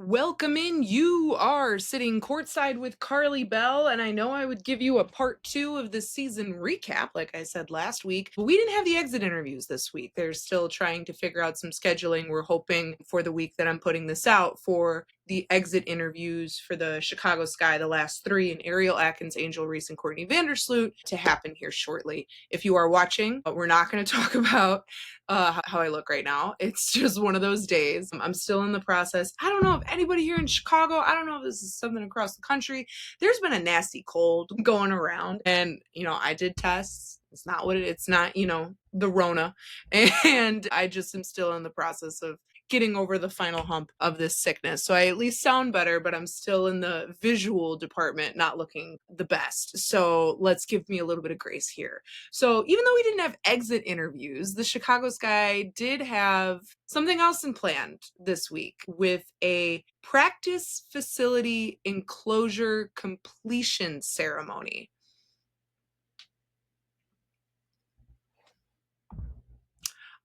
Welcome in. You are sitting courtside with Karli Bell, and I know I would give you a part two of the season recap, like I said last week. But we didn't have the exit interviews this week. They're still trying to figure out some scheduling. We're hoping for the week that I'm putting this out for the exit interviews for the Chicago Sky, the last three, and Ariel Atkins, Angel Reese, and Courtney Vandersloot to happen here shortly. If you are watching, we're not going to talk about how I look right now. It's just one of those days. I'm still in the process. I don't know if anybody here in Chicago, I don't know if this is something across the country. There's been a nasty cold going around, and I did tests. It's not it's not, the Rona. And I just am still in the process of getting over the final hump of this sickness. So I at least sound better, but I'm still in the visual department, not looking the best. So let's give me a little bit of grace here. So even though we didn't have exit interviews, the Chicago Sky did have something else in planned this week with a practice facility enclosure completion ceremony.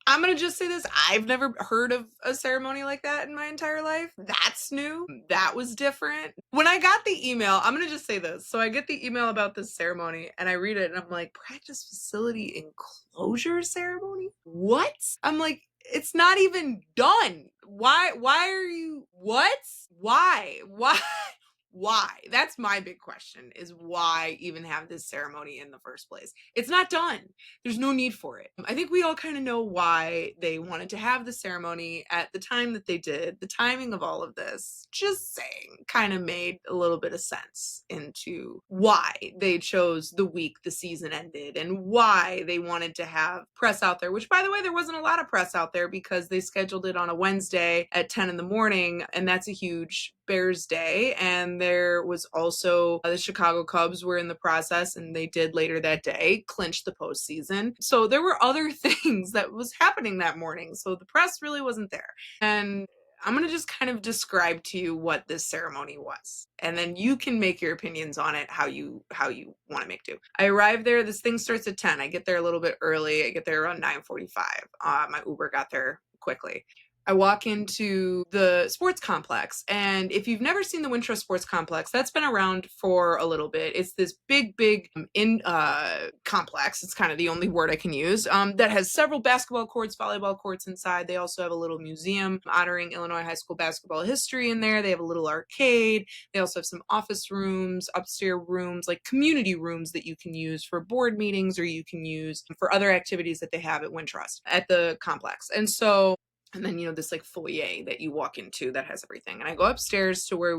I'm going to just say this. I've never heard of a ceremony like that in my entire life. That's new. That was different. When I got the email, I'm going to just say this. So I get the email about this ceremony and I read it and I'm like, practice facility enclosure ceremony? What? I'm like, it's not even done. Why are you, what? Why? Why? That's my big question, is why even have this ceremony in the first place? It's not done. There's no need for it. I think we all kind of know why they wanted to have the ceremony at the time that they did. The timing of all of this, just saying, kind of made a little bit of sense into why they chose the week the season ended and why they wanted to have press out there, which, by the way, there wasn't a lot of press out there because they scheduled it on a Wednesday at 10 in the morning, and that's a huge Bears Day. And there was also the Chicago Cubs were in the process, and they did later that day clinch the postseason. So there were other things that was happening that morning. So the press really wasn't there. And I'm going to just kind of describe to you what this ceremony was. And then you can make your opinions on it how you want to make do. I arrived there. This thing starts at 10. I get there a little bit early. I get there around 9:45. My Uber got there quickly. I walk into the sports complex, and if you've never seen the Wintrust Sports Complex, that's been around for a little bit. It's this big complex. It's kind of the only word I can use, that has several basketball courts, volleyball courts inside. They also have a little museum honoring Illinois high school basketball history in there. They have a little arcade. They also have some office rooms, upstairs rooms, like community rooms that you can use for board meetings or you can use for other activities that they have at Wintrust at the complex. And then, this like foyer that you walk into that has everything. And I go upstairs to where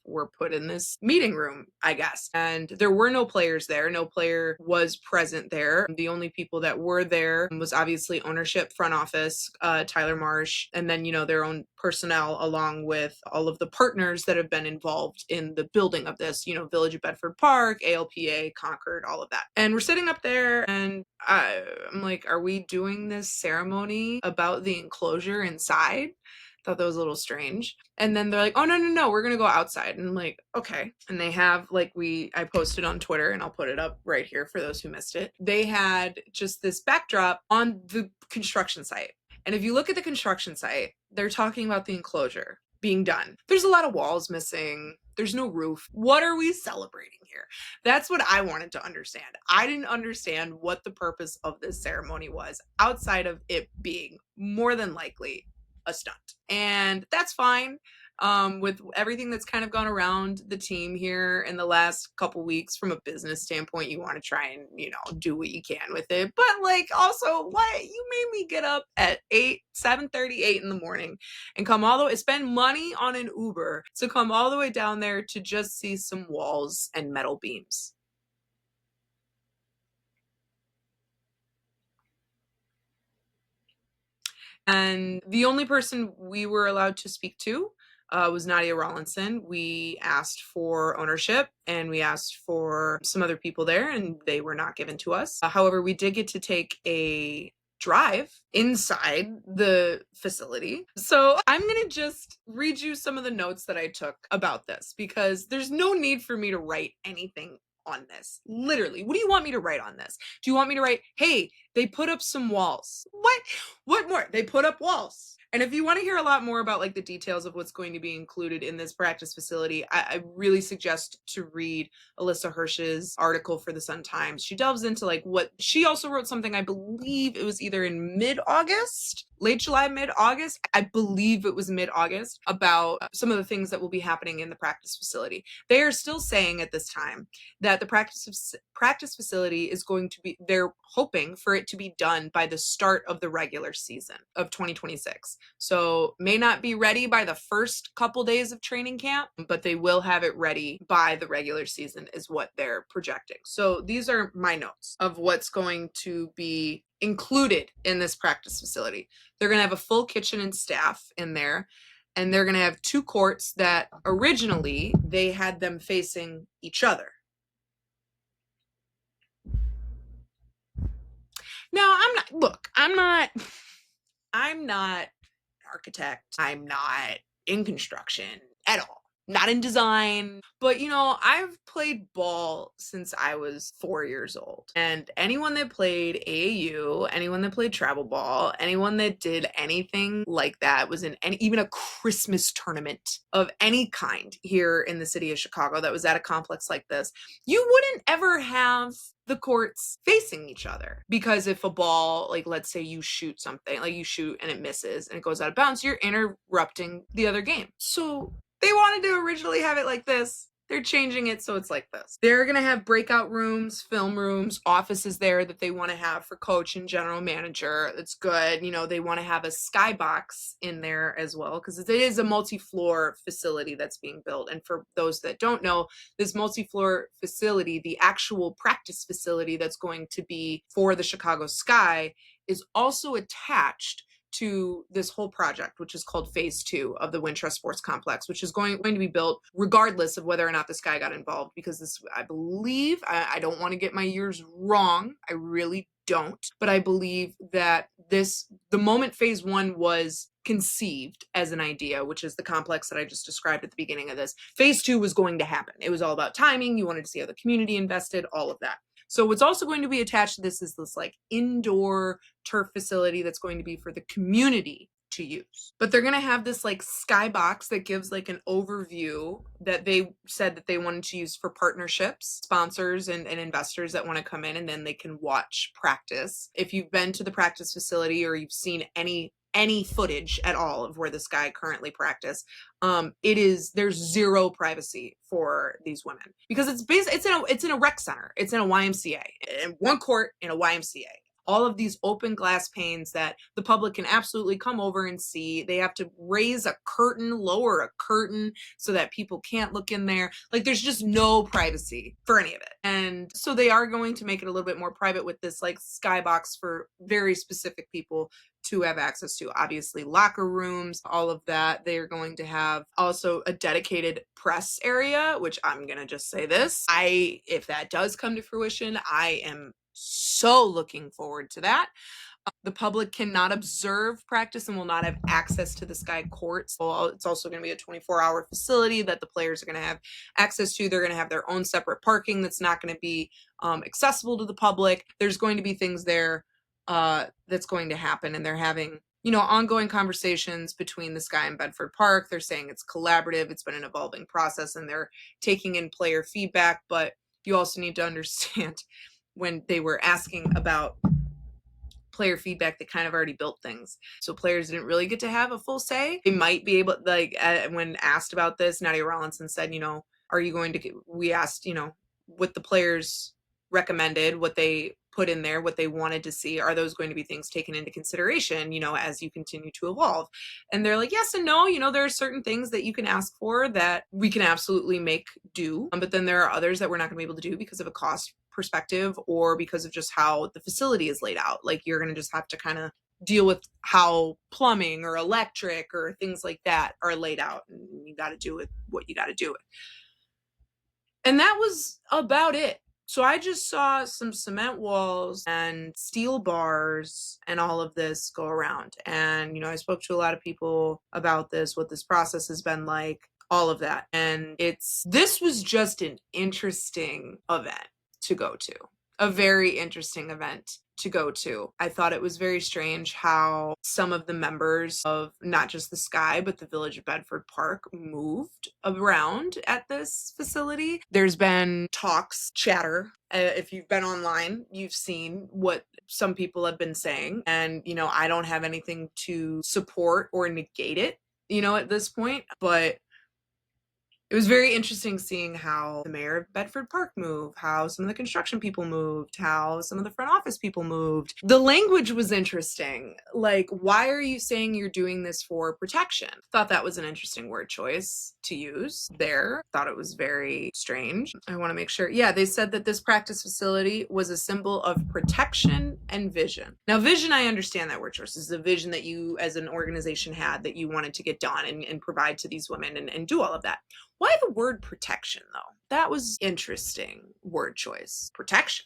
we're put in this meeting room, I guess. And there were no players there. No player was present there. The only people that were there was obviously ownership, front office, Tyler Marsh, and then, their own personnel, along with all of the partners that have been involved in the building of this, Village of Bedford Park, ALPA, Concord, all of that. And we're sitting up there and I'm like, are we doing this ceremony about the enclosure inside? Thought that was a little strange. And then they're like, oh, no, we're going to go outside. And I'm like, okay. And they have I posted on Twitter, and I'll put it up right here for those who missed it. They had just this backdrop on the construction site. And if you look at the construction site, they're talking about the enclosure being done. There's a lot of walls missing. There's no roof. What are we celebrating here? That's what I wanted to understand. I didn't understand what the purpose of this ceremony was outside of it being more than likely a stunt. And that's fine. With everything that's kind of gone around the team here in the last couple weeks, from a business standpoint, you want to try and, do what you can with it. But also, what? You made me get up at 7:38 in the morning and come all the way, spend money on an Uber to come all the way down there to just see some walls and metal beams. And the only person we were allowed to speak to was Nadia Rawlinson. We asked for ownership and we asked for some other people there, and they were not given to us. However, we did get to take a drive inside the facility. So I'm going to just read you some of the notes that I took about this, because there's no need for me to write anything on this. Literally, what do you want me to write on this? Do you want me to write, hey, They put up some walls. What more? They put up walls. And if you want to hear a lot more about like the details of what's going to be included in this practice facility, I really suggest to read Alyssa Hirsch's article for the Sun-Times. She delves into like what she also wrote something, I believe it was either in mid-August, late July, mid-August. I believe it was mid-August, about some of the things that will be happening in the practice facility. They are still saying at this time that the practice facility is going to be, they're hoping for it to be done by the start of the regular season of 2026. So may not be ready by the first couple days of training camp, but they will have it ready by the regular season is what they're projecting. So these are my notes of what's going to be included in this practice facility. They're going to have a full kitchen and staff in there, and they're going to have 2 courts that originally they had them facing each other. Now, I'm not an architect. I'm not in construction at all. Not in design. But, I've played ball since I was 4 years old. And anyone that played AAU, anyone that played travel ball, anyone that did anything like that was in even a Christmas tournament of any kind here in the city of Chicago that was at a complex like this, you wouldn't ever have the courts facing each other, because if a ball, like let's say you shoot something, like you shoot and it misses and it goes out of bounds, you're interrupting the other game. So they wanted to originally have it like this. They're changing it so it's like this. They're going to have breakout rooms, film rooms, offices there that they want to have for coach and general manager. That's good. They want to have a skybox in there as well, because it is a multi-floor facility that's being built. And for those that don't know, this multi-floor facility, the actual practice facility that's going to be for the Chicago Sky, is also attached to this whole project, which is called Phase 2 of the Wintrust Sports Complex, which is going to be built regardless of whether or not the Sky got involved, because this, I believe, I don't want to get my years wrong, I really don't, but I believe that the moment Phase 1 was conceived as an idea, which is the complex that I just described at the beginning of this, Phase 2 was going to happen. It was all about timing. You wanted to see how the community invested, all of that. So what's also going to be attached to this is this like indoor turf facility that's going to be for the community to use. But they're going to have this like skybox that gives like an overview that they said that they wanted to use for partnerships, sponsors and investors that want to come in, and then they can watch practice. If you've been to the practice facility or you've seen any footage at all of where this guy currently practice, there's zero privacy for these women, because it's in a rec center, it's in a YMCA, in one court in a YMCA. All of these open glass panes that the public can absolutely come over and see. They have to raise a curtain, lower a curtain so that people can't look in there. Like there's just no privacy for any of it. And so they are going to make it a little bit more private with this like skybox for very specific people to have access to. Obviously locker rooms, all of that. They are going to have also a dedicated press area, which I'm going to just say this. If that does come to fruition, I am so looking forward to that. The public cannot observe practice and will not have access to the Sky courts. Well, it's also going to be a 24-hour facility that the players are going to have access to. They're going to have their own separate parking that's not going to be accessible to the public. There's going to be things there that's going to happen, and they're having ongoing conversations between the Sky and Bedford Park. They're saying it's collaborative. It's been an evolving process, and they're taking in player feedback. But you also need to understand, when they were asking about player feedback, they kind of already built things. So players didn't really get to have a full say. They might be able, like, when asked about this, Nadia Rawlinson said, we asked, what the players recommended, what they put in there, what they wanted to see, are those going to be things taken into consideration, as you continue to evolve? And they're like, yes and no. There are certain things that you can ask for that we can absolutely make do. But then there are others that we're not going to be able to do because of a cost perspective or because of just how the facility is laid out. Like you're going to just have to kind of deal with how plumbing or electric or things like that are laid out, and you got to do with what you got to do it. And that was about it. So I just saw some cement walls and steel bars and all of this go around. And, I spoke to a lot of people about this, what this process has been like, all of that. And this was just an interesting event to go to, a very interesting event to go to. I thought it was very strange how some of the members of not just the Sky, but the Village of Bedford Park moved around at this facility. There's been talks, chatter. If you've been online, you've seen what some people have been saying. And, I don't have anything to support or negate it, at this point. But it was very interesting seeing how the mayor of Bedford Park moved, how some of the construction people moved, how some of the front office people moved. The language was interesting. Like, why are you saying you're doing this for protection? Thought that was an interesting word choice to use there. Thought it was very strange. I want to make sure. Yeah, they said that this practice facility was a symbol of protection and vision. Now, vision, I understand that word choice. This is a vision that you as an organization had that you wanted to get done and provide to these women and do all of that. Why the word protection, though? That was interesting word choice. Protection?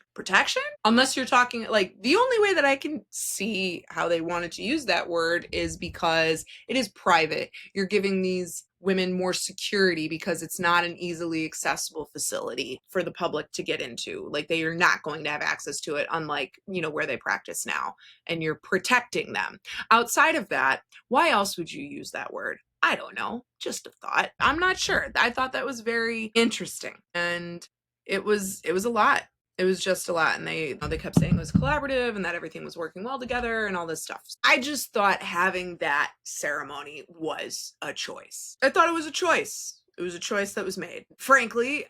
Unless you're talking, like, the only way that I can see how they wanted to use that word is because it is private. You're giving these women more security because it's not an easily accessible facility for the public to get into. Like, they are not going to have access to it, unlike, where they practice now. And you're protecting them. Outside of that, why else would you use that word? I don't know, just a thought. I'm not sure. I thought that was very interesting. And it was a lot. It was just a lot. And they kept saying it was collaborative and that everything was working well together and all this stuff. I just thought having that ceremony was a choice. I thought it was a choice. It was a choice that was made. Frankly,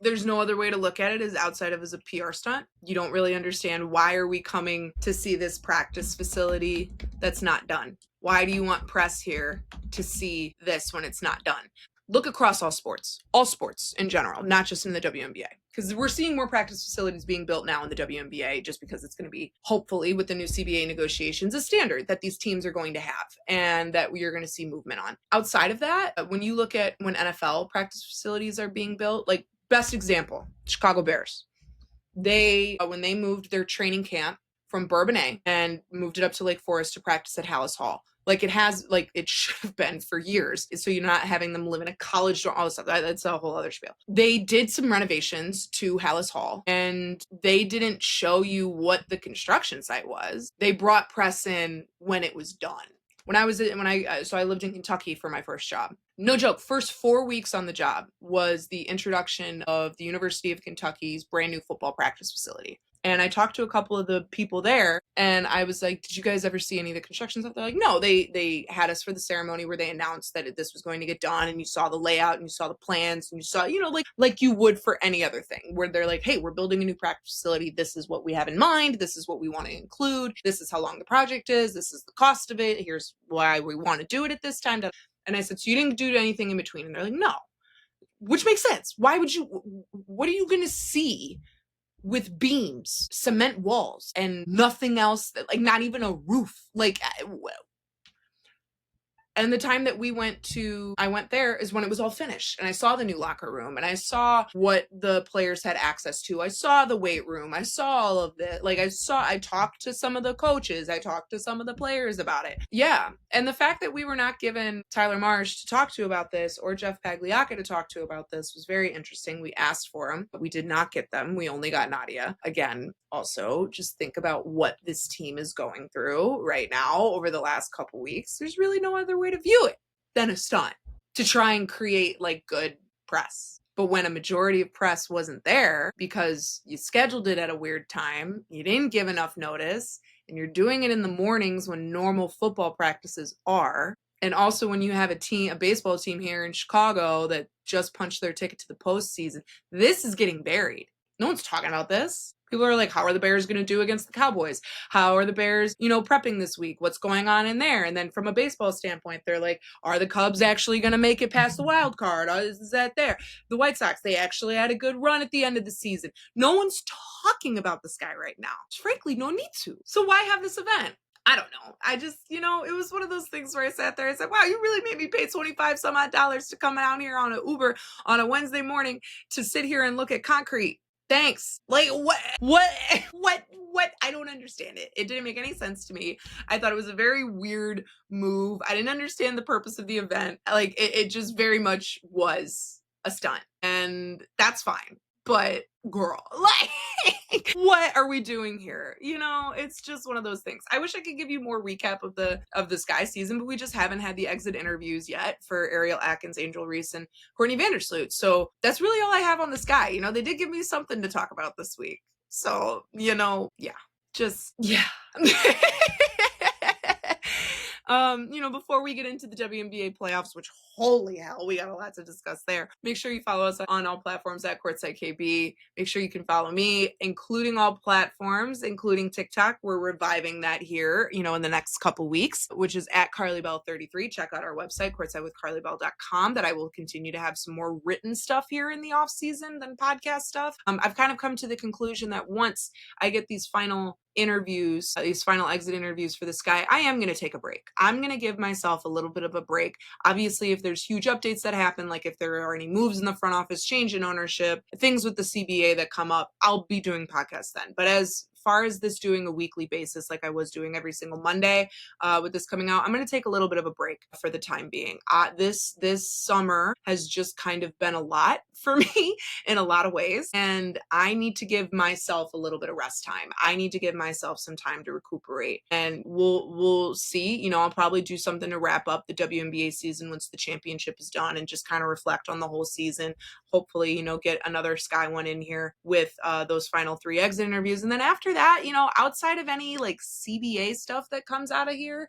there's no other way to look at it as outside of as a PR stunt. You don't really understand, why are we coming to see this practice facility that's not done? Why do you want press here to see this when it's not done? Look across all sports in general, not just in the WNBA. Because we're seeing more practice facilities being built now in the WNBA just because it's going to be, hopefully, with the new CBA negotiations, a standard that these teams are going to have and that you're going to see movement on. Outside of that, when you look at when NFL practice facilities are being built, like, best example, Chicago Bears. When they moved their training camp from Bourbonnais and moved it up to Lake Forest to practice at Hallis Hall. Like, it should have been for years. So you're not having them live in a college dorm, all this stuff. That's a whole other spiel. They did some renovations to Hallis Hall, and they didn't show you what the construction site was. They brought press in when it was done. So I lived in Kentucky for my first job. No joke, first 4 weeks on the job was the introduction of the University of Kentucky's brand new football practice facility. And I talked to a couple of the people there, and I was like, did you guys ever see any of the construction stuff? They're like, no, they had us for the ceremony where they announced that this was going to get done, and you saw the layout, and you saw the plans, and you saw, like you would for any other thing, where they're like, hey, we're building a new practice facility. This is what we have in mind. This is what we want to include. This is how long the project is. This is the cost of it. Here's why we want to do it at this time. And I said, so you didn't do anything in between? And they're like, no, which makes sense. What are you going to see with beams, cement walls, and nothing else, like not even a roof? And the time that I went there is when it was all finished. And I saw the new locker room, and I saw what the players had access to. I saw the weight room. I saw all of it. I talked to some of the coaches. I talked to some of the players about it. Yeah. And the fact that we were not given Tyler Marsh to talk to about this, or Jeff Pagliacca to talk to about this, was very interesting. We asked for them, but we did not get them. We only got Nadia. Again, also, just think about what this team is going through right now over the last couple weeks. There's really no other way to view it than a stunt to try and create good press. But when a majority of press wasn't there because you scheduled it at a weird time, you didn't give enough notice, and you're doing it in the mornings when normal football practices are, and also when you have a baseball team here in Chicago that just punched their ticket to the postseason, this is getting buried. No one's talking about this. People are like, how are the Bears going to do against the Cowboys? How are the Bears, prepping this week? What's going on in there? And then from a baseball standpoint, they're like, are the Cubs actually going to make it past the wild card? Is that there? The White Sox, they actually had a good run at the end of the season. No one's talking about this guy right now. Frankly, no need to. So why have this event? I don't know. I just, it was one of those things where I sat there and said, wow, you really made me pay $25 some odd to come out here on an Uber on a Wednesday morning to sit here and look at concrete. Thanks. What? I don't understand it. It didn't make any sense to me. I thought it was a very weird move. I didn't understand the purpose of the event. It just very much was a stunt, and that's fine. But girl, like, what are we doing here? You know, it's just one of those things. I wish I could give you more recap of the Sky season, but we just haven't had the exit interviews yet for Ariel Atkins, Angel Reese, and Courtney Vandersloot. So that's really all I have on the Sky. You know, they did give me something to talk about this week. So, you know, yeah. Just yeah. You know, before we get into the WNBA playoffs, which holy hell, we got a lot to discuss there. Make sure you follow us on all platforms at Courtside KB. Make sure you can follow me, including all platforms, including TikTok. We're reviving that here, you know, in the next couple weeks, which is at Karli Bell 33. Check out our website, courtsidewithkarlibell.com, that I will continue to have some more written stuff here in the off season than podcast stuff. I've kind of come to the conclusion that once I get these final interviews, these final exit interviews for the Sky, I am going to take a break. I'm going to give myself a little bit of a break. Obviously, if there's huge updates that happen, like if there are any moves in the front office, change in ownership, things with the CBA that come up, I'll be doing podcasts then. But as far as this doing a weekly basis, like I was doing every single Monday, with this coming out, I'm going to take a little bit of a break for the time being. This summer has just kind of been a lot for me in a lot of ways, and I need to give myself a little bit of rest time. I need to give myself some time to recuperate, and we'll see. You know, I'll probably do something to wrap up the WNBA season once the championship is done, and just kind of reflect on the whole season. Hopefully, you know, get another Sky one in here with those final 3 exit interviews, and then after that, you know, outside of any like CBA stuff that comes out of here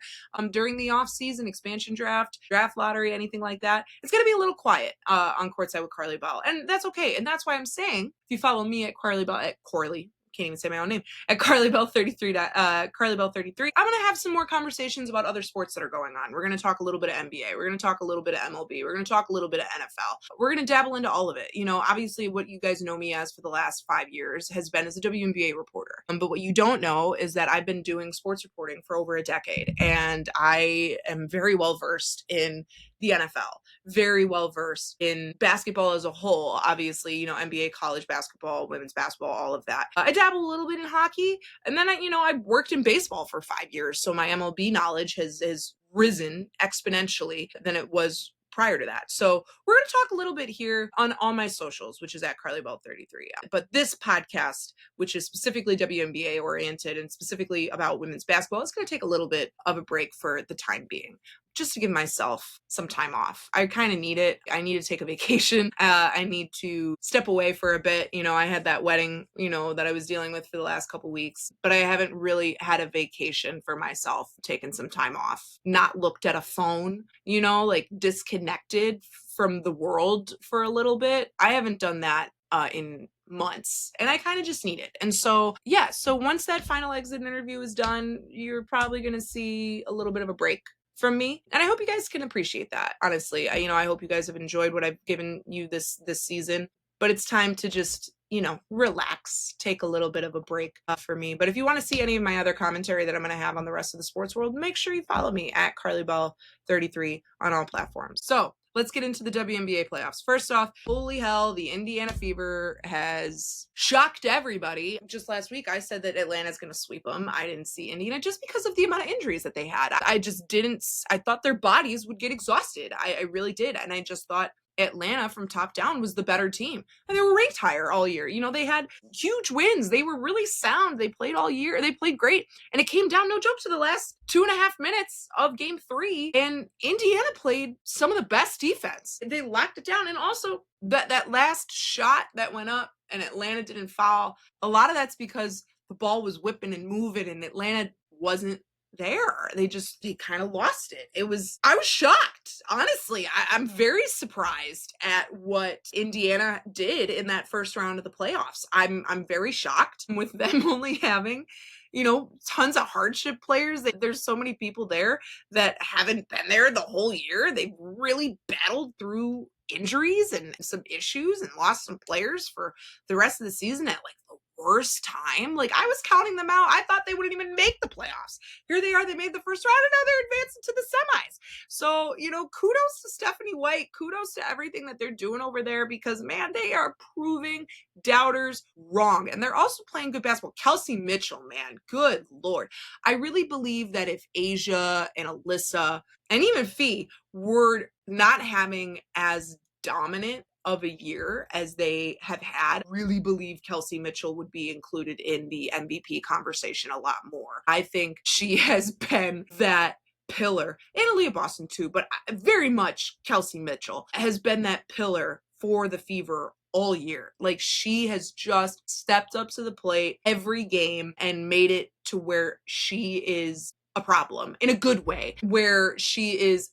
during the off season, expansion draft lottery, anything like that, it's going to be a little quiet on Courtside with Karli Bell, and that's okay. And that's why I'm saying, if you follow me at Karli Bell, at Corley, can't even say my own name, at Karli Bell 33, Karli Bell 33, I'm going to have some more conversations about other sports that are going on. We're going to talk a little bit of NBA. We're going to talk a little bit of MLB. We're going to talk a little bit of NFL. We're going to dabble into all of it. You know, obviously what you guys know me as for the last 5 years has been as a WNBA reporter. But what you don't know is that I've been doing sports reporting for over a decade, and I am very well versed in the NFL, very well versed in basketball as a whole. Obviously, you know, NBA, college basketball, women's basketball, all of that. I dabble a little bit in hockey, and then I worked in baseball for 5 years, so my MLB knowledge has risen exponentially than it was prior to that. So we're going to talk a little bit here on all my socials, which is at Karli Bell 33. But this podcast, which is specifically WNBA oriented and specifically about women's basketball, is going to take a little bit of a break for the time being, just to give myself some time off. I kind of need it. I need to take a vacation. I need to step away for a bit. You know, I had that wedding, you know, that I was dealing with for the last couple weeks, but I haven't really had a vacation for myself, taken some time off, not looked at a phone, you know, like disconnected from the world for a little bit. I haven't done that in months, and I kind of just need it. And so, yeah, so once that final exit interview is done, you're probably going to see a little bit of a break from me, and I hope you guys can appreciate that. Honestly, I hope you guys have enjoyed what I've given you this season, but it's time to just, you know, relax, take a little bit of a break for me. But if you want to see any of my other commentary that I'm going to have on the rest of the sports world, make sure you follow me at Karli Bell 33 on all platforms. So let's get into the WNBA playoffs. First off, holy hell, the Indiana Fever has shocked everybody. Just last week, I said that Atlanta's going to sweep them. I didn't see Indiana just because of the amount of injuries that they had. I just didn't. I thought their bodies would get exhausted. I really did. And I just thought Atlanta from top down was the better team, and they were ranked higher all year. You know, they had huge wins. They were really sound. They played all year. They played great, and it came down, no joke, to the last 2.5 minutes of game 3, and Indiana played some of the best defense. They locked it down, and also that last shot that went up and Atlanta didn't foul, a lot of that's because the ball was whipping and moving, and Atlanta wasn't there. They kind of lost it. I was shocked. Honestly, I'm very surprised at what Indiana did in that first round of the playoffs. I'm very shocked with them only having, you know, tons of hardship players. There's so many people there that haven't been there the whole year. They've really battled through injuries and some issues and lost some players for the rest of the season at like the worst time. Like, I was counting them out. I thought they wouldn't even make the playoffs. Here they are. They made the first round, and now they're advancing to the semis. So, you know, kudos to Stephanie White. Kudos to everything that they're doing over there, because, man, they are proving doubters wrong. And they're also playing good basketball. Kelsey Mitchell, man, good Lord. I really believe that if Asia and Alyssa and even Fee were not having as dominant of a year as they have had, really believe Kelsey Mitchell would be included in the MVP conversation a lot more. I think she has been that pillar, and Aaliyah Boston too, but very much Kelsey Mitchell has been that pillar for the Fever all year. Like, she has just stepped up to the plate every game and made it to where she is a problem in a good way, where she's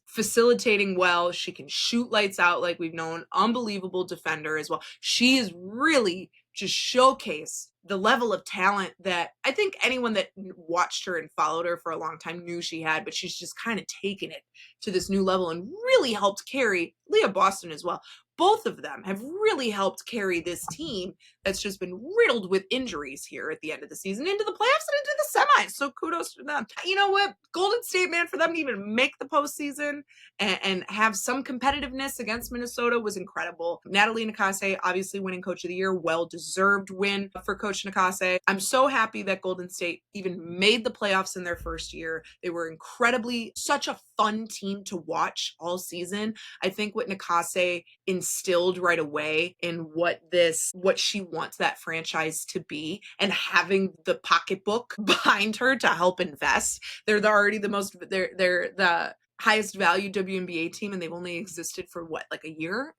facilitating well, she can shoot lights out like we've known, unbelievable defender as well. She is really just showcased the level of talent that I think anyone that watched her and followed her for a long time knew she had, but she's just kind of taken it to this new level and really helped carry Leah Boston as well. Both of them have really helped carry this team that's just been riddled with injuries here at the end of the season into the playoffs and into the semis. So kudos to them. You know what? Golden State, man, for them to even make the postseason and have some competitiveness against Minnesota was incredible. Natalie Nakase, obviously winning Coach of the Year, well-deserved win for Coach Nakase. I'm so happy that Golden State even made the playoffs in their first year. They were such a fun team to watch all season. I think what Nakase instilled right away in what she wants that franchise to be, and having the pocketbook behind her to help invest. They're the highest value WNBA team, and they've only existed for like a year.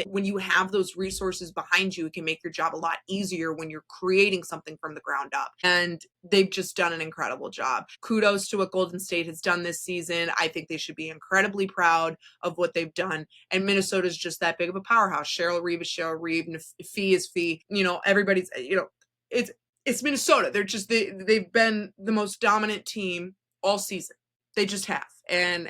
When you have those resources behind you, it can make your job a lot easier when you're creating something from the ground up. And they've just done an incredible job. Kudos to what Golden State has done this season. I think they should be incredibly proud of what they've done. And Minnesota's just that big of a powerhouse. Cheryl Reeve is Cheryl Reeve, and Fee is Fee. Everybody's, it's Minnesota. They've been the most dominant team all season. They just have. And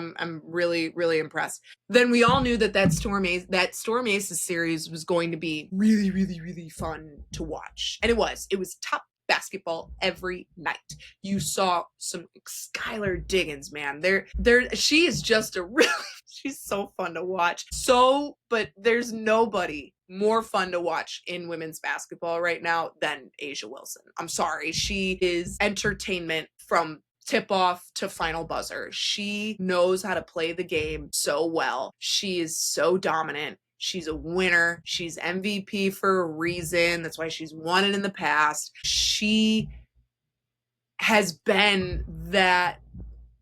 I'm really, really impressed. Then we all knew that Storm Aces series was going to be really, really, really fun to watch. And it was top basketball every night. You saw some Skylar Diggins, man. She is just she's so fun to watch. But there's nobody more fun to watch in women's basketball right now than A'ja Wilson. I'm sorry. She is entertainment from tip-off to final buzzer. She knows how to play the game so well. She is so dominant. She's a winner. She's MVP for a reason. That's why she's won it in the past. She has been that,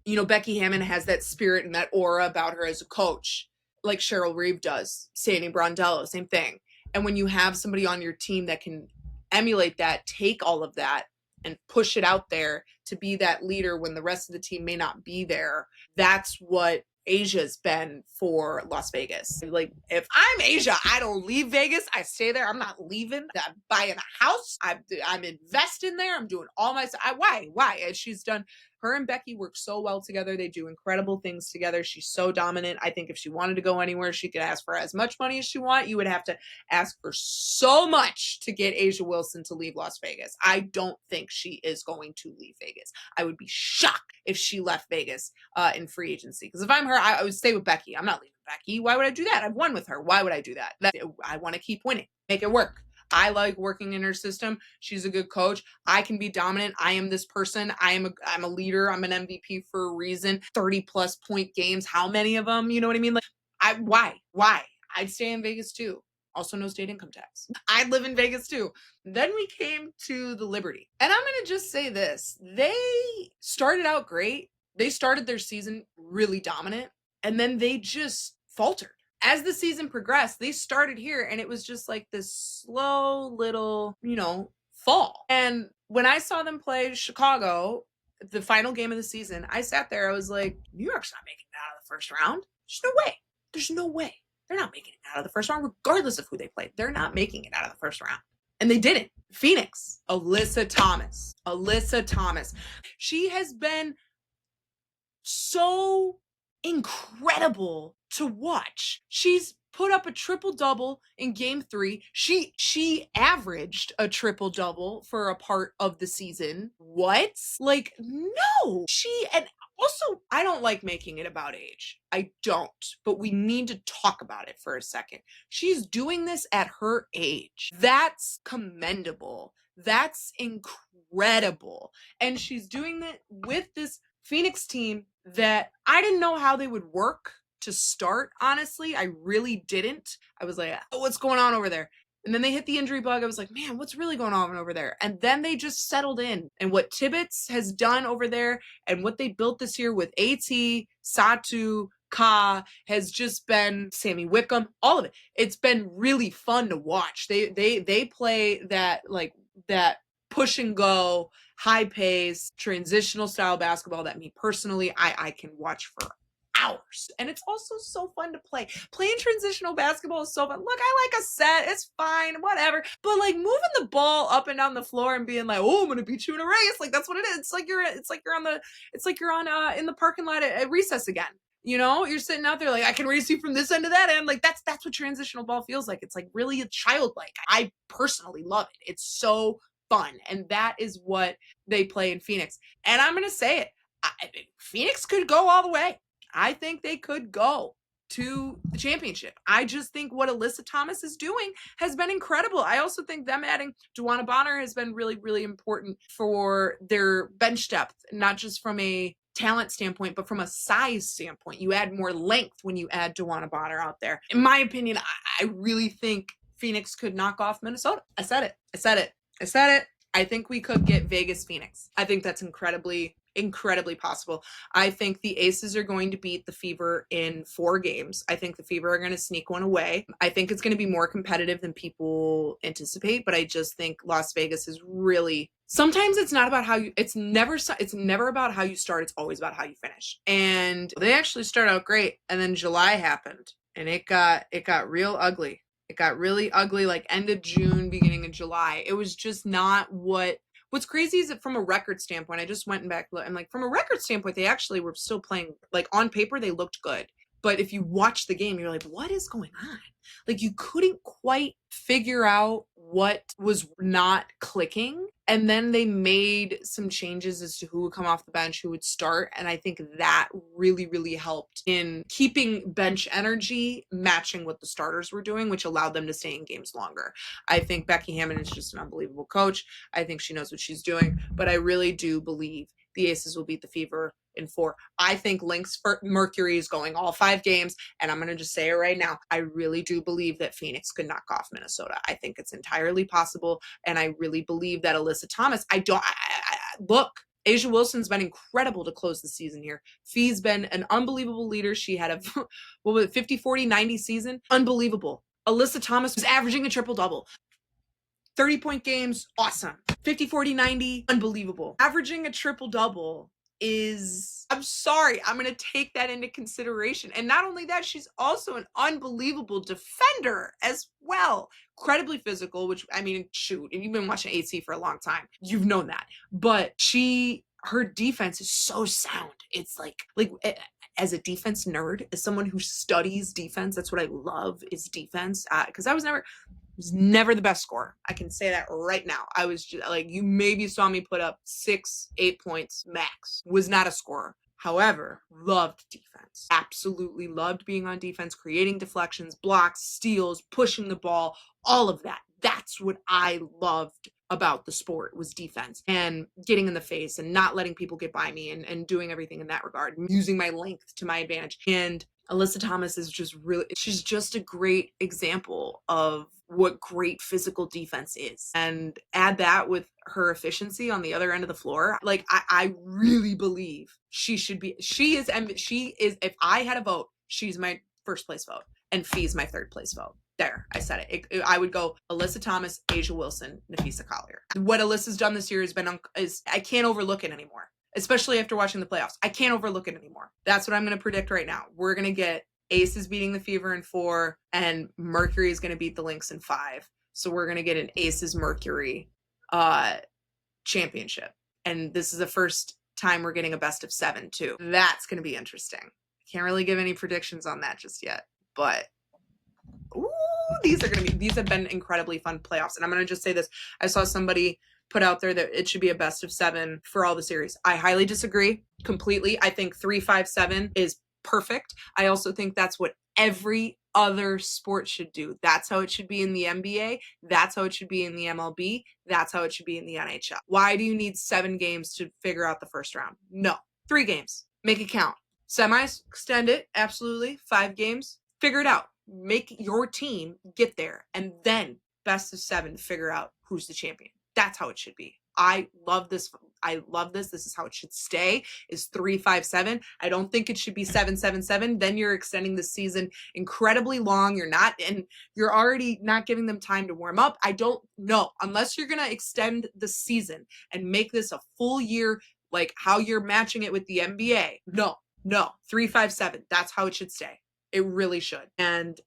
Becky Hammon has that spirit and that aura about her as a coach, like Cheryl Reeve does. Sandy Brondello, same thing. And when you have somebody on your team that can emulate that, take all of that, and push it out there to be that leader when the rest of the team may not be there. That's what A'ja's been for Las Vegas. Like, if I'm A'ja, I don't leave Vegas. I stay there. I'm not leaving. I'm buying a house. I'm investing there. I'm doing all my stuff. Why? And her and Becky work so well together. They do incredible things together. She's so dominant. I think if she wanted to go anywhere, she could ask for as much money as she wants. You would have to ask for so much to get A'ja Wilson to leave Las Vegas. I don't think she is going to leave Vegas. I would be shocked if she left Vegas in free agency. Because if I'm her, I would stay with Becky. I'm not leaving Becky. Why would I do that? I've won with her. Why would I do that? I want to keep winning. Make it work. I like working in her system. She's a good coach. I can be dominant. I am this person. I'm a leader. I'm an MVP for a reason. 30+ point games. How many of them? You know what I mean? Why? I'd stay in Vegas too. Also no state income tax. I'd live in Vegas too. Then we came to the Liberty. And I'm going to just say this. They started out great. They started their season really dominant. And then they just faltered. As the season progressed, they started here and it was just like this slow little, fall. And when I saw them play Chicago, the final game of the season, I sat there, I was like, New York's not making it out of the first round. There's no way. They're not making it out of the first round, regardless of who they played. They're not making it out of the first round. And they didn't. Phoenix, Alyssa Thomas. She has been so incredible to watch. She's put up a triple-double in game 3. She averaged a triple-double for a part of the season. What? No. And also, I don't like making it about age. I don't. But we need to talk about it for a second. She's doing this at her age. That's commendable. That's incredible. And she's doing it with this Phoenix team that I didn't know how they would work to start, honestly. I really didn't. I was like, oh, what's going on over there? And then they hit the injury bug. I was like, man, what's really going on over there? And then they just settled in. And what Tibbetts has done over there and what they built this year with AT, Satu, Ka has just been Sammy Wickham, all of it. It's been really fun to watch. They play that push and go, high pace, transitional style basketball that me personally, I can watch for hours. And it's also so fun to play. Playing transitional basketball is so fun. Look, I like a set. It's fine, whatever. But like moving the ball up and down the floor and being like, oh, I'm gonna beat you in a race. Like that's what it is. It's like you're on in the parking lot at recess again. You know, you're sitting out there like, I can race you from this end to that end. Like that's what transitional ball feels like. It's like really childlike. I personally love it. It's so fun. And that is what they play in Phoenix. And I'm going to say it. Phoenix could go all the way. I think they could go to the championship. I just think what Alyssa Thomas is doing has been incredible. I also think them adding DeWanna Bonner has been really, really important for their bench depth, not just from a talent standpoint, but from a size standpoint. You add more length when you add DeWanna Bonner out there. In my opinion, I really think Phoenix could knock off Minnesota. I said it. I think we could get Vegas Phoenix. I think that's incredibly possible. I think the Aces are going to beat the Fever in 4 games. I think the Fever are going to sneak one away. I think it's going to be more competitive than people anticipate, but I just think Las Vegas is really, sometimes it's not about it's never about how you start. It's always about how you finish. And they actually start out great. And then July happened and it got real ugly. It got really ugly, like end of June, beginning of July. It was just not what's crazy is that from a record standpoint, I just went back and like from a record standpoint, they actually were still playing, like on paper, they looked good. But if you watch the game, you're like, what is going on? Like you couldn't quite figure out what was not clicking. And then they made some changes as to who would come off the bench, who would start. And I think that really, really helped in keeping bench energy matching what the starters were doing, which allowed them to stay in games longer. I think Becky Hammond is just an unbelievable coach. I think she knows what she's doing. But I really do believe the Aces will beat the Fever in 4. I think Lynx for Mercury is going all 5 games. And I'm going to just say it right now. I really do believe that Phoenix could knock off Minnesota. I think it's entirely possible. And I really believe that Alyssa Thomas, look, A'ja Wilson's been incredible to close the season here. Fee's been an unbelievable leader. She had a 50, 40, 90 season. Unbelievable. Alyssa Thomas was averaging a triple-double. 30-point games, awesome. 50, 40, 90, unbelievable. Averaging a triple-double is, I'm sorry, I'm going to take that into consideration. And not only that, she's also an unbelievable defender as well. Incredibly physical, which, I mean, shoot, if you've been watching AC for a long time, you've known that. But her defense is so sound. It's like as a defense nerd, as someone who studies defense, that's what I love is defense. Because I was never the best scorer. I can say that right now. I was just like, you maybe saw me put up 6, 8 points max. Was not a scorer. However, loved defense. Absolutely loved being on defense, creating deflections, blocks, steals, pushing the ball, all of that. That's what I loved about the sport was defense and getting in the face and not letting people get by me and doing everything in that regard, using my length to my advantage. And Alyssa Thomas is just she's just a great example of what great physical defense is. And add that with her efficiency on the other end of the floor. Like, I really believe she is, if I had a vote, she's my first place vote and Fee's my third place vote. There, I said it. I would go Alyssa Thomas, A'ja Wilson, Napheesa Collier. What Alyssa's done this year I can't overlook it anymore. Especially after watching the playoffs. I can't overlook it anymore. That's what I'm going to predict right now. We're going to get Aces beating the Fever in 4, and Mercury is going to beat the Lynx in 5. So we're going to get an Aces Mercury championship. And this is the first time we're getting a best of 7 too. That's going to be interesting. I can't really give any predictions on that just yet, but these have been incredibly fun playoffs. And I'm going to just say this. I saw somebody put out there that it should be a best of 7 for all the series. I highly disagree completely. I think 3-5-7 is perfect. I also think that's what every other sport should do. That's how it should be in the NBA. That's how it should be in the MLB. That's how it should be in the NHL. Why do you need 7 games to figure out the first round? No. 3 games. Make it count. Semis, extend it, absolutely. 5 games, figure it out. Make your team get there, and then best of 7, figure out who's the champion. That's how it should be. I love this. I love this. This is how it should stay, is 3-5-7. I don't think it should be 7-7-7. Then you're extending the season incredibly long. You're already not giving them time to warm up. I don't know. Unless you're going to extend the season and make this a full year, like how you're matching it with the NBA. No, 3-5-7. That's how it should stay. It really should. And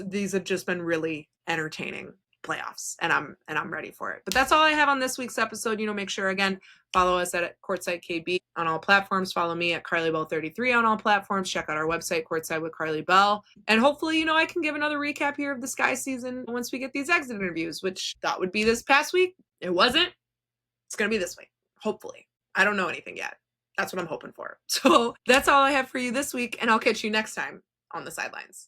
these have just been really entertaining playoffs, and I'm ready for it. But that's all I have on this week's episode. Make sure, again, follow us at Courtside KB on all platforms. Follow me at Karli Bell 33 on all platforms. Check out our website, Courtside with Karli Bell. And hopefully, I can give another recap here of the Sky season once we get these exit interviews, which that would be this past week. It wasn't. It's going to be this week, hopefully. I don't know anything yet. That's what I'm hoping for. So that's all I have for you this week, and I'll catch you next time on the sidelines.